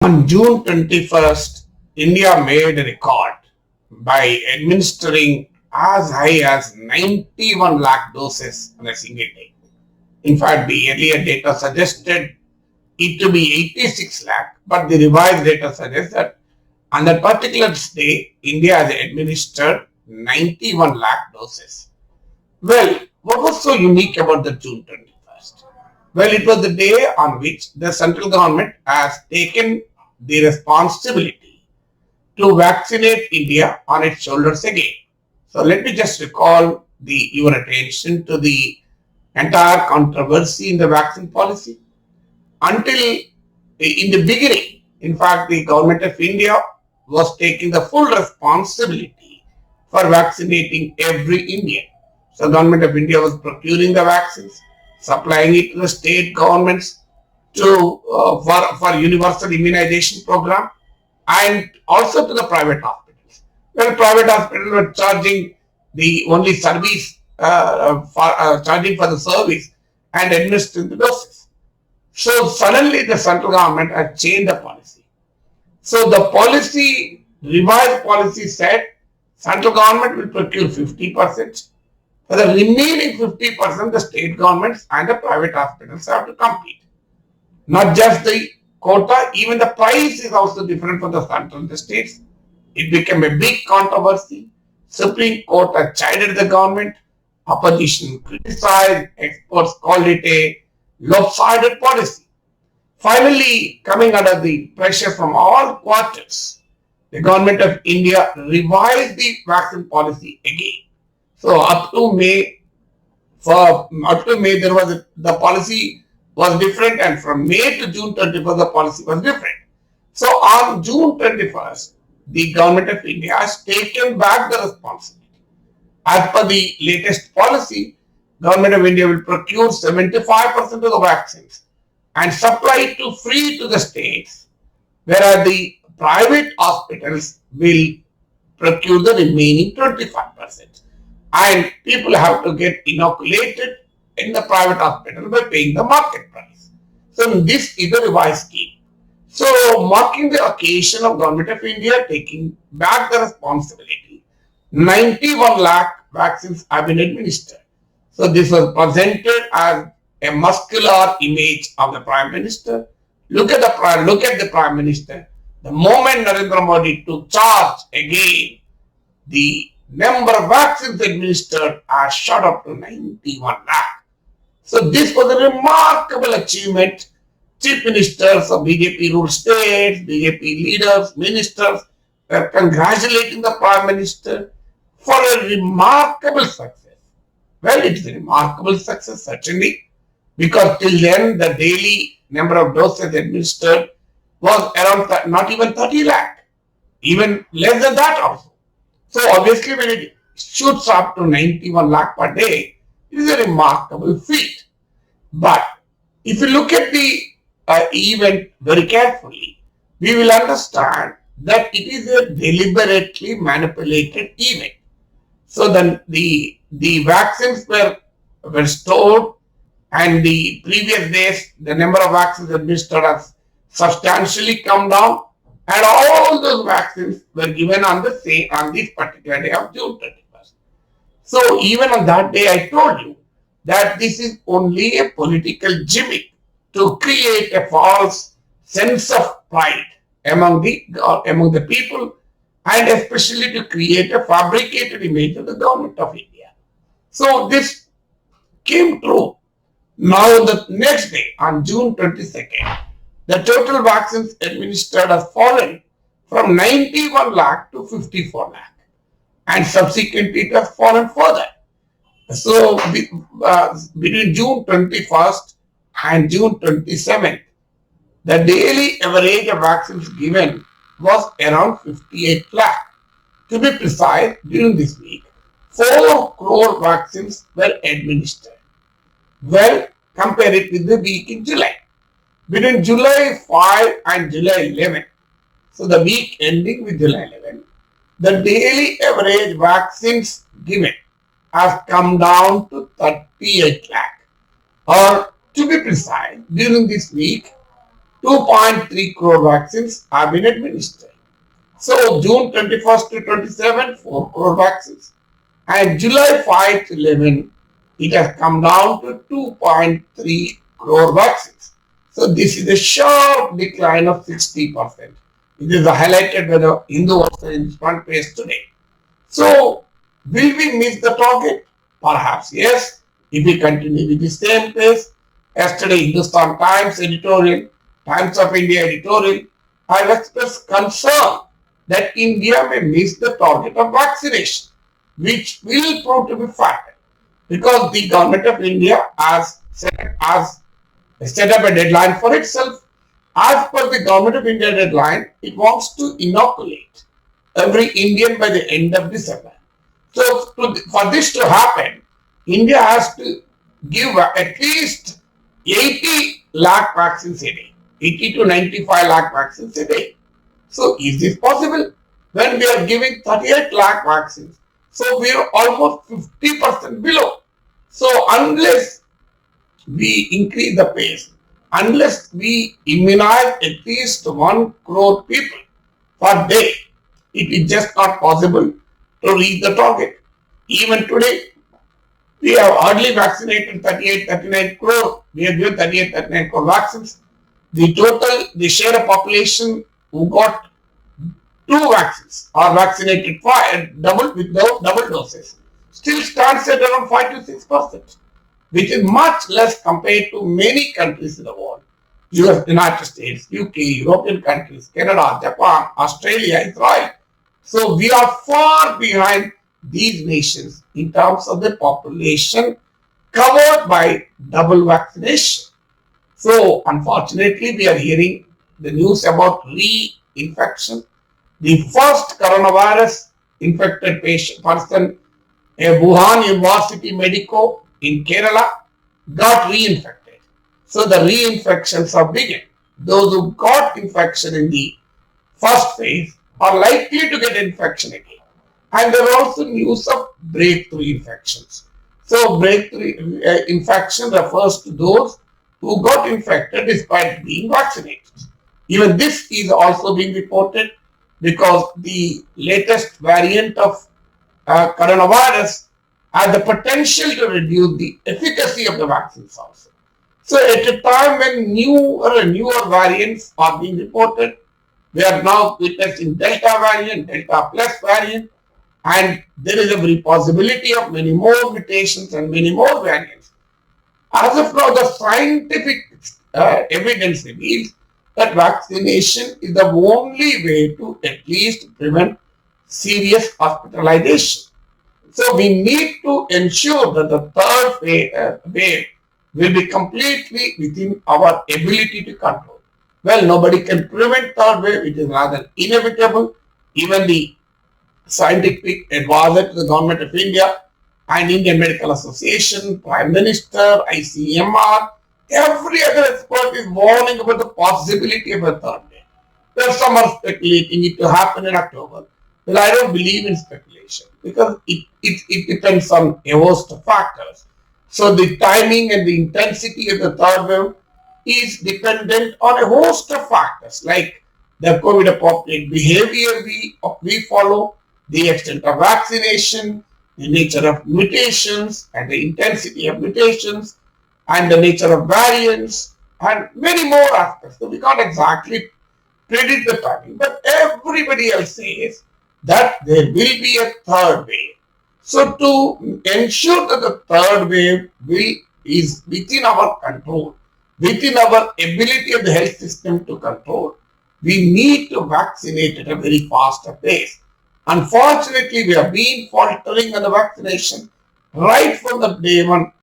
On June 21st, India made a record by administering as high as 91 lakh doses on a single day. In fact, the earlier data suggested it to be 86 lakh, but the revised data suggests that on that particular day, India has administered 91 lakh doses. Well, what was so unique about the June 21st? Well, it was the day on which the central government has taken the responsibility to vaccinate India on its shoulders again. So let me just recall your attention to the entire controversy in the vaccine policy. Until in the beginning, in fact, the government of India was taking the full responsibility for vaccinating every Indian. So government of India was procuring the vaccines, supplying it to the state governments for universal immunization program, and also to the private hospitals. Well, private hospitals were charging the only service charging for the service and administering the doses. So suddenly the central government has changed the policy. So the revised policy said central government will procure 50%. For the remaining 50%, the state governments and the private hospitals have to compete. Not just the quota, even the price is also different for the central and the states. It became a big controversy. Supreme Court has chided the government. Opposition criticized. Experts called it a lopsided policy. Finally, coming under the pressure from all quarters, the government of India revised the vaccine policy again. So up to May, the policy was different, and from May to June 21st, the policy was different. So on June 21st, the government of India has taken back the responsibility. As per the latest policy, government of India will procure 75% of the vaccines and supply it to free to the states, whereas the private hospitals will procure the remaining 25%. And people have to get inoculated in the private hospital by paying the market price. So this is the revised scheme. So marking the occasion of government of India taking back the responsibility, 91 lakh vaccines have been administered. So this was presented as a muscular image of the Prime Minister. Look at the Prime Minister. The moment Narendra Modi took charge again, the number of vaccines administered has shot up to 91 lakh. So this was a remarkable achievement. Chief ministers of BJP ruled states, BJP leaders, ministers were congratulating the Prime Minister for a remarkable success. Well, it's a remarkable success certainly, because till then the daily number of doses administered was around not even 30 lakh, even less than that also. So obviously when it shoots up to 91 lakh per day, it is a remarkable feat. But if you look at the event very carefully, we will understand that it is a deliberately manipulated event. So then the vaccines were stored, and the previous days the number of vaccines administered has substantially come down, and all those vaccines were given on this particular day of June 21st. So even on that day, I told you that this is only a political gimmick to create a false sense of pride among the people, and especially to create a fabricated image of the government of India. So this came true. Now the next day, on June 22nd, the total vaccines administered has fallen from 91 lakh to 54 lakh, and subsequently it has fallen further. So between June 21st and June 27th, the daily average of vaccines given was around 58 lakh. To be precise, during this week, 4 crore vaccines were administered. Well, compare it with the week in July. Between July 5 and July 11, so the week ending with July 11, the daily average vaccines given has come down to 38 lakh. Or to be precise, during this week, 2.3 crore vaccines have been administered. So June 21st to 27, 4 crore vaccines. And July 5 to 11, it has come down to 2.3 crore vaccines. So this is a sharp decline of 60%. It is highlighted by the Hindu also in front page today. So will we miss the target? Perhaps yes, if we continue with the same pace. Yesterday, Hindustan Times editorial, Times of India editorial, have expressed concern that India may miss the target of vaccination, which will prove to be fatal because the government of India has set up a deadline for itself. As per the government of India deadline, it wants to inoculate every Indian by the end of December. So for this to happen, India has to give at least 80 lakh vaccines a day, 80 to 95 lakh vaccines a day. So is this possible? When we are giving 38 lakh vaccines, so we are almost 50% below. So unless we increase the pace, unless we immunize at least 1 crore people per day, it is just not possible to reach the target. Even today, we have hardly vaccinated 38-39 crore. We have given 38-39 crore vaccines. The share of population who got 2 vaccines or vaccinated double with double doses still stands at around 5 to 6%, which is much less compared to many countries in the world. US, United States, UK, European countries, Canada, Japan, Australia, Israel. So we are far behind these nations in terms of the population covered by double vaccination. So unfortunately, we are hearing the news about reinfection. The first coronavirus infected person, a Wuhan University medico in Kerala, got reinfected. So the reinfections are beginning. Those who got infection in the first phase are likely to get infection again. And there are also news of breakthrough infections. So breakthrough infection refers to those who got infected despite being vaccinated. Even this is also being reported because the latest variant of coronavirus has the potential to reduce the efficacy of the vaccines also. So at a time when newer variants are being reported, we are now witnessing Delta variant, Delta plus variant, and there is every possibility of many more mutations and many more variants. As of now, the scientific evidence reveals that vaccination is the only way to at least prevent serious hospitalization. So we need to ensure that the third wave will be completely within our ability to control. Well, nobody can prevent third wave. It is rather inevitable. Even the scientific advisor to the government of India and Indian Medical Association, Prime Minister, ICMR, every other expert is warning about the possibility of a third wave. There some are speculating it to happen in October. Well, I don't believe in speculation because it depends on a host of factors. So the timing and the intensity of the third wave is dependent on a host of factors like the COVID appropriate behavior we follow, the extent of vaccination, the nature of mutations and the intensity of mutations, and the nature of variants, and many more aspects. So we can't exactly predict the timing, but everybody else says that there will be a third wave. So to ensure that the third wave is within our control, within our ability of the health system to control, we need to vaccinate at a very faster pace. Unfortunately, we have been faltering on the vaccination right from the day one